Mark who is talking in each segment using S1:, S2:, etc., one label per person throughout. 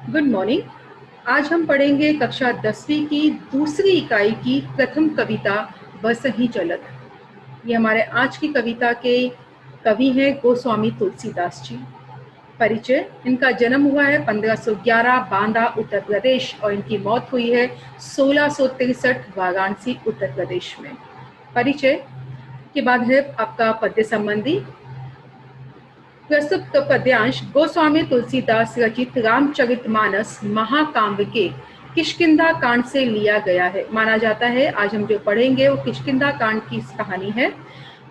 S1: Good morning. आज हम पढ़ेंगे कक्षा 10वीं की दूसरी इकाई की प्रथम कविता बसहि चलत। ये हमारे आज की कविता के कवि हैं गोस्वामी तुलसीदास जी। परिचय: इनका जन्म हुआ है 1511 बांदा उत्तर प्रदेश और इनकी मौत हुई है 1663 वाराणसी उत्तर प्रदेश में। परिचय के बाद है आपका पद्य संबंधी। प्रस्तुत पद्यांश गोस्वामी तुलसीदास रचित रामचरितमानस महाकाव्य के किष्किंधा कांड से लिया गया है। माना जाता है आज हम जो पढ़ेंगे वो किष्किंधा कांड की कहानी है।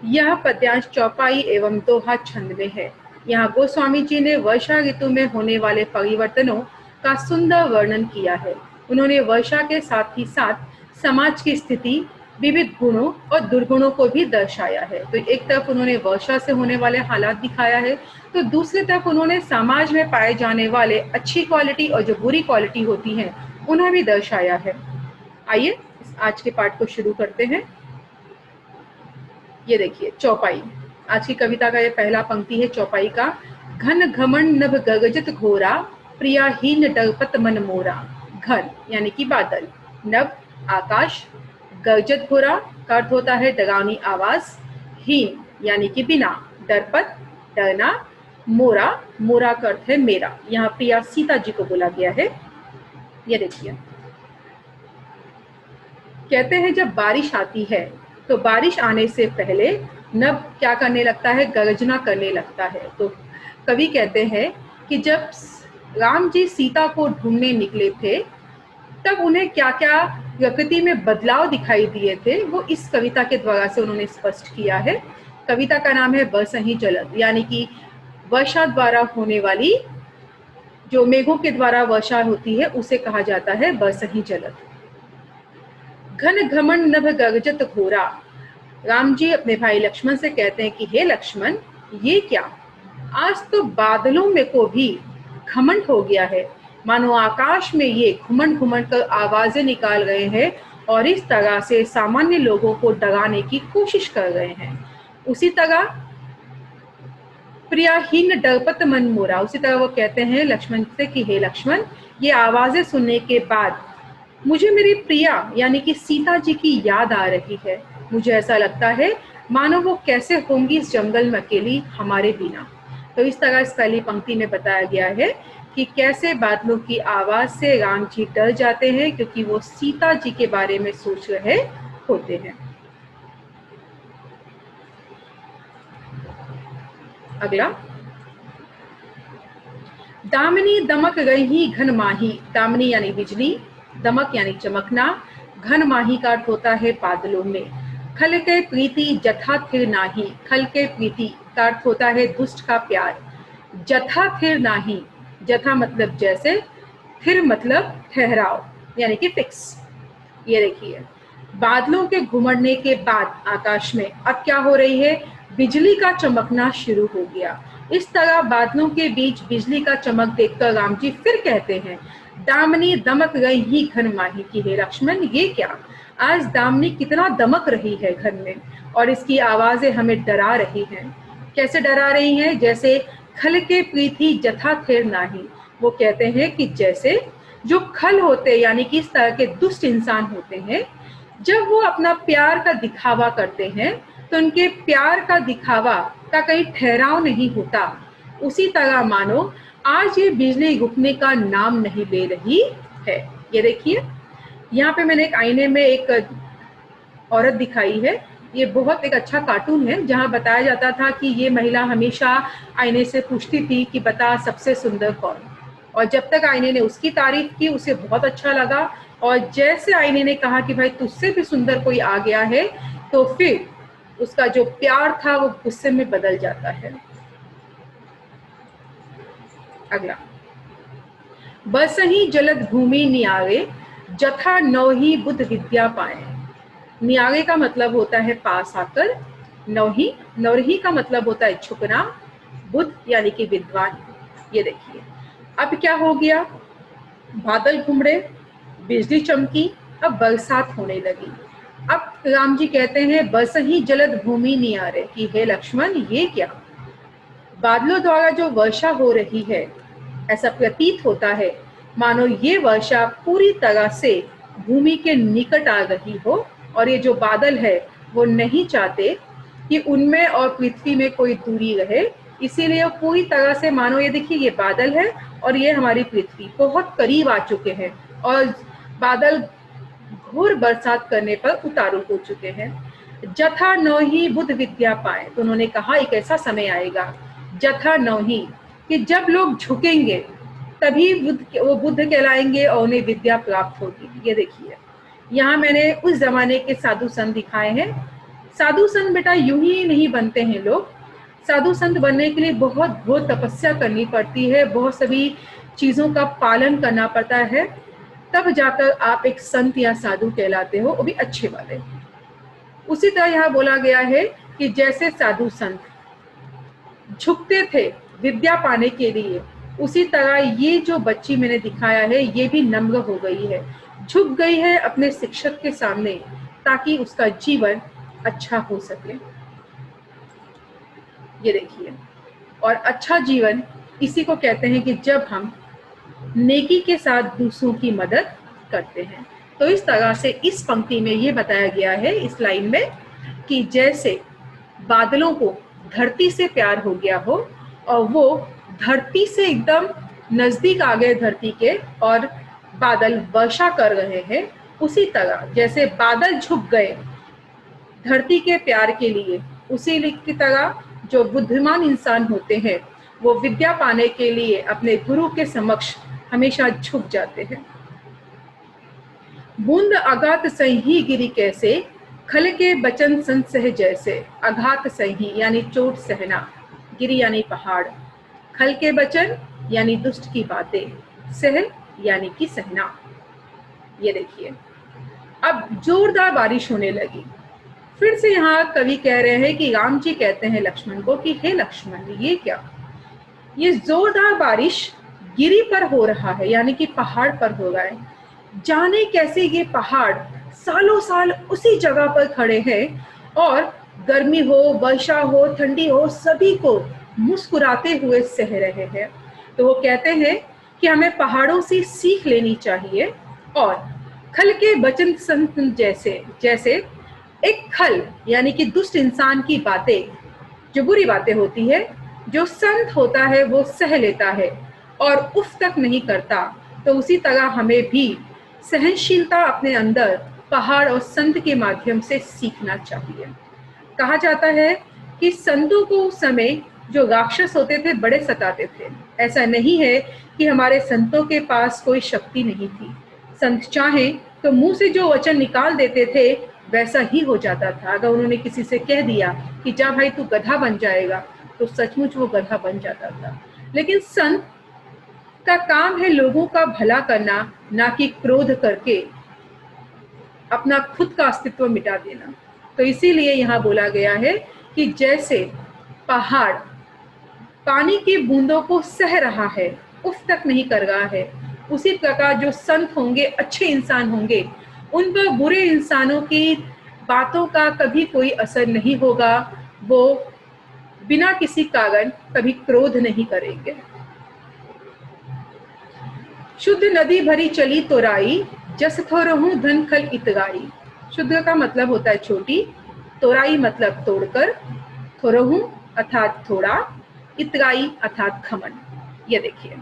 S1: यह पद्यांश चौपाई एवं दोहा छंद में है। यहाँ गोस्वामी जी ने वर्षा ऋतु में होने वाले परिवर्तनों का सुंदर वर्णन किया है। उन्होंने वर्षा के साथ ही साथ समाज की स्थिति, विविध गुणों और दुर्गुणों को भी दर्शाया है। तो एक तरफ उन्होंने वर्षा से होने वाले हालात दिखाया है, तो दूसरी तरफ उन्होंने समाज में पाए जाने वाले अच्छी क्वालिटी और जो बुरी क्वालिटी होती हैं उन्हें भी दर्शाया है। आइए आज के पाठ को शुरू करते हैं। ये देखिए चौपाई। आज की कविता का ये पहला पंक्ति है चौपाई का। घन घमंड नभ गगजत घोरा, प्रियाहीन डरपत मन मोरा। घन यानी कि बादल, नभ आकाश, गरजत घोरा का अर्थ होता है डरावनी आवाज, हीन यानी कि बिना, डरपत डरना, मोरा मोरा का अर्थ है मेरा। यहाँ प्रिया सीता जी को बोला गया है। ये देखिए कहते हैं जब बारिश आती है तो बारिश आने से पहले नभ क्या करने लगता है, गर्जना करने लगता है। तो कवि कहते हैं कि जब राम जी सीता को ढूंढने निकले थे तब उन्हें क्या क्या प्रकृति में बदलाव दिखाई दिए थे वो इस कविता के द्वारा से उन्होंने स्पष्ट किया है। कविता का नाम है बरसहि चलत, यानी कि वर्षा द्वारा होने वाली, जो मेघों के द्वारा वर्षा होती है उसे कहा जाता है बरसहि चलत। घन घमंड नभ गरजत घोरा। राम जी अपने भाई लक्ष्मण से कहते हैं कि हे लक्ष्मण, ये क्या, आज तो बादलों में को भी घमंड हो गया है, मानो आकाश में ये घुमंड घुमंड कर आवाजें निकाल रहे हैं और इस तरह से सामान्य लोगों को डराने की कोशिश कर रहे हैं। उसी तरह प्रियाहीन डरपत मन मोरा, उसी तरह वो कहते हैं लक्ष्मण से कि हे लक्ष्मण, ये आवाजें सुनने के बाद मुझे मेरी प्रिया यानी कि सीता जी की याद आ रही है। मुझे ऐसा लगता है मानो वो कैसे होंगी इस जंगल में अकेली हमारे बिना। तो इस तरह इस पहली पंक्ति में बताया गया है कि कैसे बादलों की आवाज से राम जी डर जाते हैं क्योंकि वो सीता जी के बारे में सोच रहे होते हैं। अगला, दामिनी दमक रही घन माही। दामिनी यानी बिजली, दमक यानी चमकना, घन माही का अर्थ होता है बादलों में। खल के प्रीति जथा थिर नाही। खल के प्रीति का अर्थ होता है दुष्ट का प्यार। जथा थिर नाही, जथा मतलब जैसे, थिर मतलब ठहराव यानी कि फिक्स। ये देखिए बादलों के घुमड़ने के बाद आकाश में अब क्या हो रही है, बिजली का चमकना शुरू हो गया। इस तरह बादलों के बीच बिजली का चमक देखकर राम जी फिर कहते हैं दामिनी दमक रही घन माही की हे लक्ष्मण, ये क्या, आज दामिनी कितना दमक रही है घन में और इसकी आवाजें हमें डरा रही हैं। कैसे डरा रही हैं, जैसे खल के प्रीति जथा थिर नाही। वो कहते हैं कि जैसे जो खल होते यानी कि इस तरह के दुष्ट इंसान होते हैं, जब वो अपना प्यार का दिखावा करते हैं तो उनके प्यार का दिखावा का कहीं ठहराव नहीं होता। उसी तरह मानो आज ये बिजली रुकने का नाम नहीं ले रही है। ये देखिए यहाँ पे मैंने एक आईने में एक औरत दिखाई है। ये बहुत एक अच्छा कार्टून है जहाँ बताया जाता था कि ये महिला हमेशा आईने से पूछती थी कि बता सबसे सुंदर कौन, और जब तक आईने ने उसकी तारीफ की उसे बहुत अच्छा लगा, और जैसे आईने ने कहा कि भाई तुझसे भी सुंदर कोई आ गया है तो फिर उसका जो प्यार था वो गुस्से में बदल जाता है। अगला, बसहि जलद भूमि नियारे, जथा नौही बुद्ध विद्या पाए। नियारे का मतलब होता है पास आकर, नौही नौरही का मतलब होता है छुपना, बुद्ध यानी कि विद्वान। ये देखिए अब क्या हो गया, बादल घुमड़े, बिजली चमकी, अब बरसात होने लगी। अब राम जी कहते हैं बसहि जलद भूमि नियारे कि हे लक्ष्मण, ये क्या, बादलों द्वारा जो वर्षा हो रही है, ऐसा प्रतीत होता है मानो ये वर्षा पूरी तरह से भूमि के निकट आ रही हो, और ये जो बादल है वो नहीं चाहते कि उनमें और पृथ्वी में कोई दूरी रहे, इसीलिए वो पूरी तरह से, मानो ये देखिए ये बादल है और ये हमारी पृथ्वी बहुत करीब आ चुके हैं और बादल घोर बरसात करने पर उतारू हो चुके हैं। जथा नौ ही बुद्ध विद्या पाए, तो उन्होंने कहा एक ऐसा समय आएगा जथा नौ ही, कि जब लोग झुकेंगे तभी वो बुद्ध कहलाएंगे और उन्हें विद्या प्राप्त होगी। ये देखिए यहाँ मैंने उस जमाने के साधु संत दिखाए हैं। साधु संत बेटा यूं ही नहीं बनते हैं लोग। साधु संत बनने के लिए बहुत बहुत तपस्या करनी पड़ती है, बहुत सभी चीजों का पालन करना पड़ता है, तब जाकर आप एक संत या साधु कहलाते हो, वो भी अच्छे वाले। उसी तरह यहाँ बोला गया है कि जैसे साधु संत झुकते थे विद्या पाने के लिए, उसी तरह ये जो बच्ची मैंने दिखाया है ये भी नम्र हो गई है, झुक गई है अपने शिक्षक के सामने ताकि उसका जीवन अच्छा हो सके। ये देखिए, और अच्छा जीवन इसी को कहते हैं कि जब हम नेकी के साथ दूसरों की मदद करते हैं। तो इस तरह से इस पंक्ति में ये बताया गया है इस लाइन में कि जैसे बादलों को धरती से प्यार हो गया हो और वो धरती से एकदम नजदीक आ गए धरती के और बादल वर्षा कर रहे हैं, उसी तरह जैसे बादल झुक गए धरती के प्यार के लिए, उसी की तरह जो बुद्धिमान इंसान होते हैं वो विद्या पाने के लिए अपने गुरु के समक्ष हमेशा झुक जाते हैं। बूंद आघात सही गिरी कैसे, खल के बचन संत सह जैसे। आघात सही यानी चोट सहना, गिरी यानी पहाड़, खल के बचन यानी दुष्ट की बातें, सह यानी कि सहना। ये देखिए अब जोरदार बारिश होने लगी। फिर से यहाँ कवि कह रहे हैं कि राम जी कहते हैं लक्ष्मण को कि हे लक्ष्मण, ये क्या, ये जोरदार बारिश गिरी पर हो रहा है, यानी कि पहाड़ पर हो रहा है। जाने कैसे ये पहाड़ सालों साल उसी जगह पर खड़े हैं और गर्मी हो, वर्षा हो, ठंडी हो, सभी को मुस्कुराते हुए सह रहे हैं। तो वो कहते हैं कि हमें पहाड़ों से सीख लेनी चाहिए और खल के बचन संत जैसे, जैसे एक खल यानी कि दुष्ट इंसान की बातें, जो बुरी बातें होती है, जो संत होता है वो सह लेता है और उफ तक नहीं करता, तो उसी तरह हमें भी सहनशीलता अपने अंदर पहाड़ और संत के माध्यम से सीखना चाहिए। कहा जाता है कि संतों को उस समय जो राक्षस होते थे बड़े सताते थे। ऐसा नहीं है कि हमारे संतों के पास कोई शक्ति नहीं थी। संत चाहे तो मुंह से जो वचन निकाल देते थे वैसा ही हो जाता था। अगर उन्होंने किसी से कह दिया कि जा भाई तू गधा बन जाएगा, तो सचमुच वो गधा बन जाता था। लेकिन संत का काम है लोगों का भला करना, ना कि क्रोध करके अपना खुद का अस्तित्व मिटा देना। तो इसीलिए यहाँ बोला गया है कि जैसे पहाड़ पानी की बूंदों को सह रहा है, उफ तक नहीं कर रहा है, उसी प्रकार जो संत होंगे, अच्छे इंसान होंगे, उन पर बुरे इंसानों की बातों का कभी कोई असर नहीं होगा। वो बिना किसी कारण कभी क्रोध नहीं करेंगे। शुद्ध नदी भरी चली तोराई, जस थोरहूं धन खल इतराई। शुद्ध का मतलब होता है छोटी, तोराई मतलब तोड़कर, थोरहूं अर्थात थोड़ा, इतराई अर्थात घमंड। ये देखिए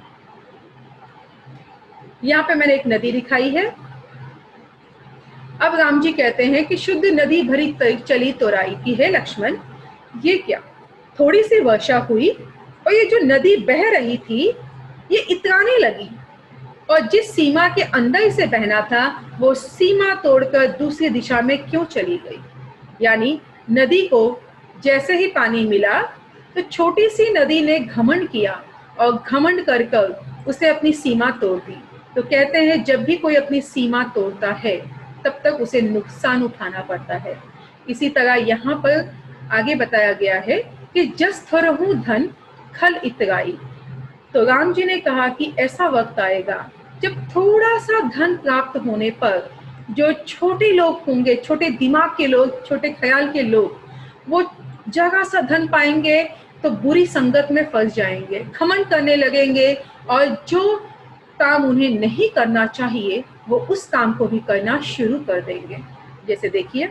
S1: यहाँ पे मैंने एक नदी दिखाई है। अब राम जी कहते हैं कि शुद्ध नदी भरी चली तोराई की है लक्ष्मण, ये क्या, थोड़ी सी वर्षा हुई और ये जो नदी बह रही थी ये इतराने लगी, और जिस सीमा के अंदर इसे बहना था वो सीमा तोड़कर दूसरी दिशा में क्यों चली गई। यानी नदी को जैसे ही पानी मिला तो छोटी सी नदी ने घमंड किया और घमंड कर कर उसे अपनी सीमा तोड़ दी। तो कहते हैं जब भी कोई अपनी सीमा तोड़ता है तब तक उसे नुकसान उठाना पड़ता है। इसी तरह यहाँ पर आगे बताया गया है कि जस थोरहूं धन खल इतराई। तो राम जी ने कहा कि ऐसा वक्त आएगा जब थोड़ा सा धन प्राप्त होने पर जो छोटे लोग होंगे, छोटे दिमाग के लोग, छोटे ख्याल के लोग, वो जगह सा धन पाएंगे तो बुरी संगत में फंस जाएंगे, घमंड करने लगेंगे, और जो काम उन्हें नहीं करना चाहिए वो उस काम को भी करना शुरू कर देंगे। जैसे देखिए,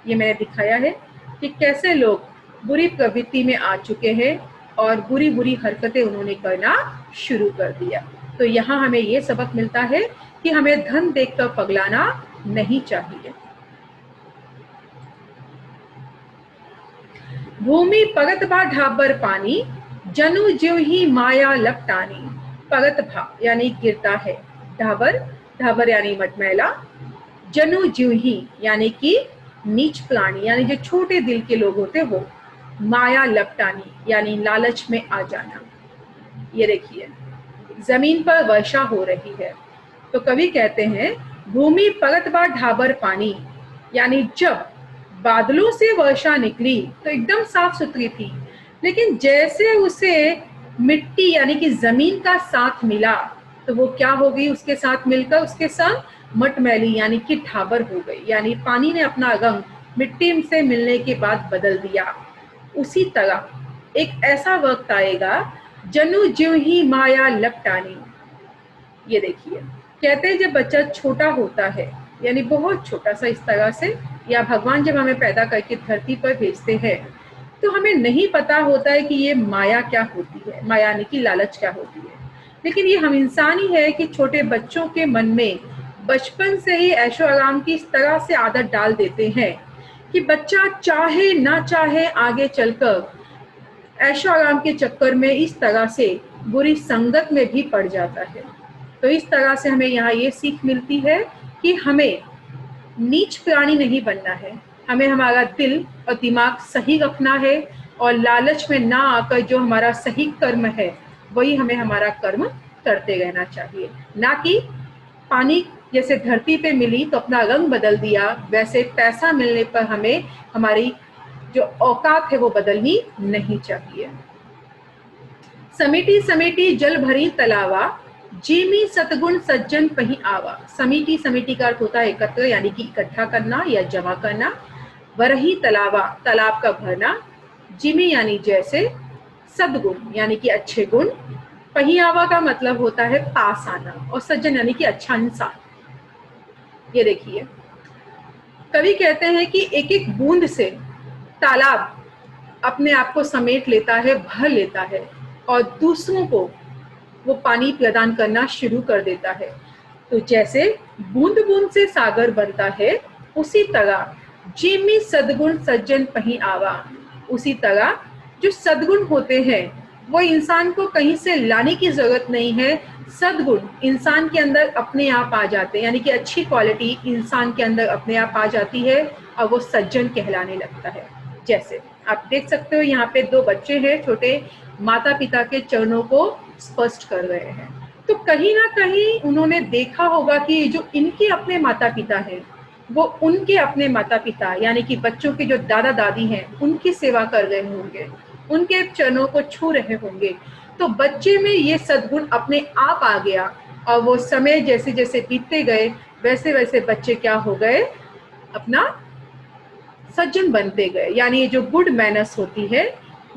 S1: ये मैंने दिखाया है कि कैसे लोग बुरी प्रवृत्ति में आ चुके हैं और बुरी बुरी हरकतें उन्होंने करना शुरू कर दिया। तो यहाँ हमें ये सबक मिलता है कि हमें धन देखकर पगलाना नहीं चाहिए। भूमि परत भा ढाबर पानी, जनु ज्यों ही माया लपटानी। परत भा यानी गिरता है, ढाबर, ढाबर यानी मटमैला, जनु ज्यों ही यानी कि नीच प्राणी यानी जो छोटे दिल के लोग होते वो, माया लपटानी यानी लालच में आ जाना। ये देखिए, जमीन पर वर्षा हो रही है तो कवि कहते हैं भूमि परत भा ढाबर पानी, यानी जब बादलों से वर्षा निकली तो एकदम साफ सुथरी थी, लेकिन जैसे उसे मिट्टी यानी कि जमीन का साथ मिला तो वो क्या हो गई, उसके साथ मिलकर उसके संग मटमैली यानी कि ढाबर हो गई। यानी पानी ने अपना रंग मिट्टी से मिलने के बाद बदल दिया। उसी तरह एक ऐसा वक्त आएगा जनु ज्यों ही माया लपटानी। ये देखिए, कहते हैं जब बच्चा छोटा होता है यानी बहुत छोटा सा इस तरह से, या भगवान जब हमें पैदा करके धरती पर भेजते हैं तो हमें नहीं पता होता है कि ये माया क्या होती है, माया यानी कि लालच क्या होती है। लेकिन ये हम इंसान ही है कि छोटे बच्चों के मन में बचपन से ही ऐशो आराम की इस तरह से आदत डाल देते हैं कि बच्चा चाहे ना चाहे आगे चलकर ऐशो आराम के चक्कर में इस तरह से बुरी संगत में भी पड़ जाता है। तो इस तरह से हमें यहाँ ये सीख मिलती है कि हमें नीच प्राणी नहीं बनना है, हमें हमारा दिल और दिमाग सही रखना है और लालच में ना आकर जो हमारा सही कर्म है वही हमें हमारा कर्म करते रहना चाहिए। ना कि पानी जैसे धरती पे मिली तो अपना रंग बदल दिया, वैसे पैसा मिलने पर हमें हमारी जो औकात है वो बदलनी नहीं चाहिए। समेटी समेटी जल भरी तलावा, जीमी सतगुण सज्जन पही आवा। समेटी, समेटी का अर्थ होता है एकत्र यानी कि इकट्ठा करना या जमा करना। वरही तलावा, तालाब का भरना। जिमी यानी जैसे, सद्गुण यानी कि अच्छे गुण। पही आवा का मतलब होता है पास आना, और सज्जन यानी कि अच्छा इंसान। ये देखिए, कवि कहते हैं कि एक एक बूंद से तालाब अपने आप को समेट लेता है, भर लेता है और दूसरों को वो पानी प्रदान करना शुरू कर देता है। तो जैसे बूंद बूंद से सागर बनता है, उसी तरह जिमी सद्गुण सज्जन पही आवा, उसी तरह जो सद्गुण होते हैं वो इंसान को कहीं से लाने की जरूरत नहीं है। सद्गुण इंसान के अंदर अपने आप आ जाते हैं, यानी कि अच्छी क्वालिटी इंसान के अंदर अपने आप आ जाती है और वो सज्जन कहलाने लगता है। जैसे आप देख सकते हो यहाँ पे दो बच्चे हैं, छोटे, माता पिता के चरणों को स्पर्श कर रहे हैं। तो कहीं ना कहीं उन्होंने देखा होगा कि जो इनके अपने माता पिता हैं वो उनके अपने माता पिता यानी कि बच्चों के जो दादा दादी हैं उनकी सेवा कर रहे होंगे, उनके चरणों को छू रहे होंगे। तो बच्चे में ये सद्गुण अपने आप आ गया और वो समय जैसे जैसे बीतते गए वैसे वैसे बच्चे क्या हो गए, अपना सज्जन बनते गए। यानी ये जो गुड मैनर्स होती है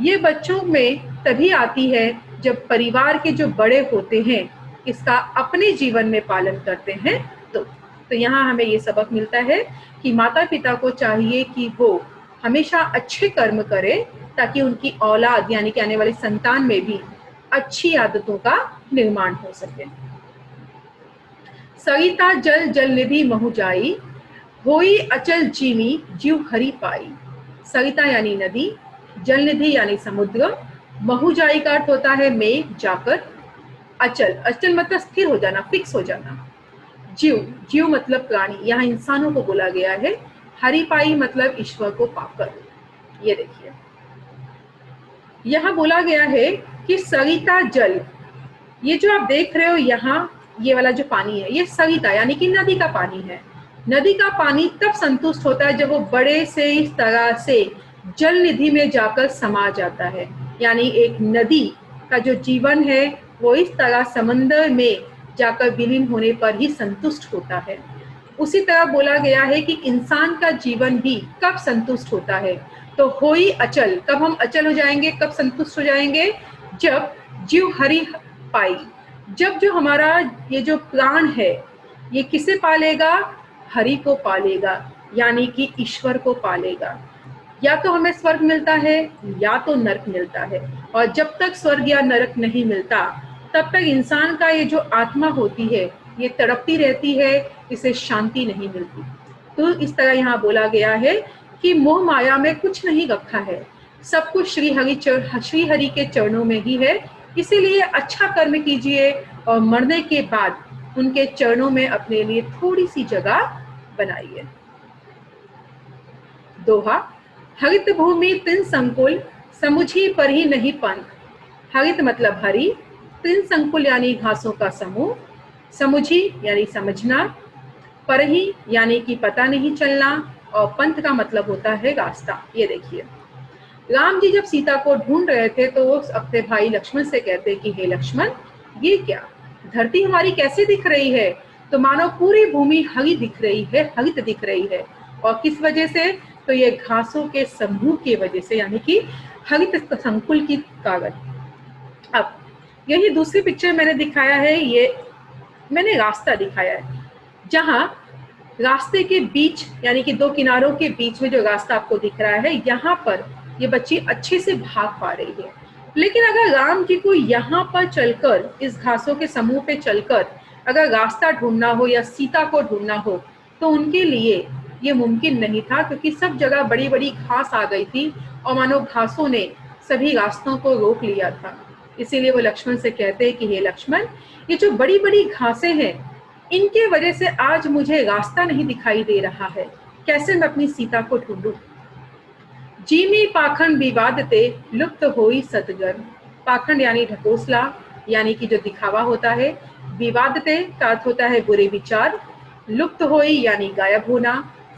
S1: ये बच्चों में तभी आती है जब परिवार के जो बड़े होते हैं इसका अपने जीवन में पालन करते हैं। तो यहाँ हमें ये सबक मिलता है कि माता पिता को चाहिए कि वो हमेशा अच्छे कर्म करे ताकि उनकी औलाद यानी कि आने वाली संतान में भी अच्छी आदतों का निर्माण हो सके। सरिता जल जल निधि महु जाई, होई अचल जीमी जीव हरि पाई। सरिता यानी नदी, जल निधि यानी समुद्र, महु जाई का अर्थ होता है में जाकर, अचल, अचल मतलब स्थिर हो जाना, फिक्स हो जाना। जीव, जीव मतलब प्राणी, यहाँ इंसानों को बोला गया है। हरि पाई मतलब ईश्वर को पाकर। ये देखिए, यहाँ बोला गया है कि सरिता जल, ये जो आप देख रहे हो यहाँ ये वाला जो पानी है ये सरिता यानी कि नदी का पानी है। नदी का पानी तब संतुष्ट होता है जब वो बड़े से इस तरह से जल निधि में जाकर समा जाता है। यानी एक नदी का जो जीवन है वो इस तरह समंदर में जाकर विलीन होने पर ही संतुष्ट होता है। उसी तरह बोला गया है कि इंसान का जीवन भी कब संतुष्ट होता है, तो होई अचल, कब हम अचल हो जाएंगे, कब संतुष्ट हो जाएंगे, जब जीव हरि पाई, जब जो हमारा ये जो प्राण है ये किसे पालेगा? हरि को पालेगा, यानी कि ईश्वर को पालेगा। या तो हमें स्वर्ग मिलता है या तो नरक मिलता है, और जब तक स्वर्ग या नरक नहीं मिलता तब तक इंसान का ये जो आत्मा होती है ये तड़पती रहती है, इसे शांति नहीं मिलती। तो इस तरह यहाँ बोला गया है कि मोह माया में कुछ नहीं रखा है, सब कुछ श्री हरि के चरणों में ही है। इसीलिए अच्छा कर्म कीजिए और मरने के बाद उनके चरणों में अपने लिए थोड़ी सी जगह बनाइए। दोहा, हरित भूमि तिन संकुल, समुझी पर ही नहीं पंख। हरित मतलब हरि, तिन संकुल यानी घासों का समूह, समुझी यानी समझना, पर ही यानी कि पता नहीं चलना, और पंथ का मतलब होता है रास्ता। ये देखिए, राम जी जब सीता को ढूंढ रहे थे तो वो अपने भाई लक्ष्मण से कहते कि हे लक्ष्मण, ये क्या, धरती हमारी कैसे दिख रही है? तो मानो पूरी भूमि हरी दिख रही है, हरित दिख रही है। और किस वजह से? तो ये घासों के समूह की वजह से, यानी कि हरित संकुल की कारण। अब यही दूसरी पिक्चर मैंने दिखाया है, ये मैंने रास्ता दिखाया है, जहां रास्ते के बीच यानी कि दो किनारों के बीच में जो रास्ता आपको दिख रहा है, यहाँ पर ये बच्ची अच्छे से भाग पा रही है। लेकिन अगर राम जी को यहाँ पर चलकर, इस घासों के समूह पे चलकर अगर रास्ता ढूंढना हो या सीता को ढूंढना हो तो उनके लिए ये मुमकिन नहीं था, क्योंकि सब जगह बड़ी बड़ी घास आ गई थी और मानो घासों ने सभी रास्तों को रोक लिया था। इसीलिए वो लक्ष्मण से कहते हैं कि हे लक्ष्मण, ये जो बड़ी बड़ी घासें हैं इनके वजह से आज मुझे रास्ता नहीं दिखाई दे रहा है, कैसे मैं अपनी सीता को ढूंढूं? जीमी पाखंड विवादते लुप्त होई सतगन। पाखंड यानी ढकोसला, यानी कि जो दिखावा होता है। विवादते का अर्थ होता है बुरे विचार। लुप्त होई यानी गायब होना।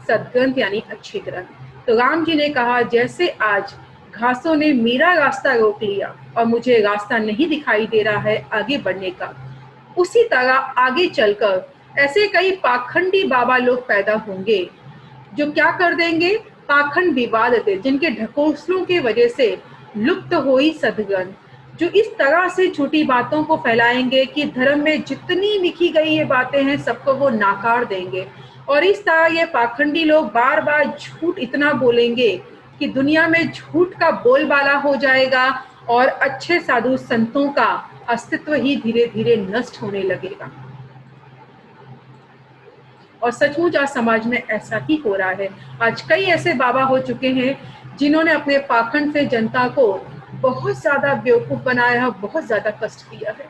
S1: सदग्रंथ यानी अच्छे ग्रंथ। तो राम जी ने कहा, जैसे आज घासों ने मेरा रास्ता रोक लिया और मुझे रास्ता नहीं दिखाई दे रहा है आगे बढ़ने का, उसी तरह आगे चलकर ऐसे कई पाखंडी बाबा लोग पैदा होंगे जो क्या कर देंगे? पाखंड विवाद थे, जिनके ढकोसलों की वजह से लुप्त हुई सदगन, जो इस तरह से झूठी बातों को फैलाएंगे कि धर्म में जितनी लिखी गई ये बातें हैं सबको वो नाकार देंगे। और इस तरह ये पाखंडी लोग बार बार झूठ इतना बोलेंगे कि दुनिया में झूठ का बोलबाला हो जाएगा और अच्छे साधु संतों का अस्तित्व ही धीरे धीरे नष्ट होने लगेगा। और सचमुच आज समाज में ऐसा ही हो रहा है। आज कई ऐसे बाबा हो चुके हैं जिन्होंने अपने पाखंड से जनता को बहुत ज्यादा बेवकूफ बनाया है, बहुत ज्यादा कष्ट दिया है।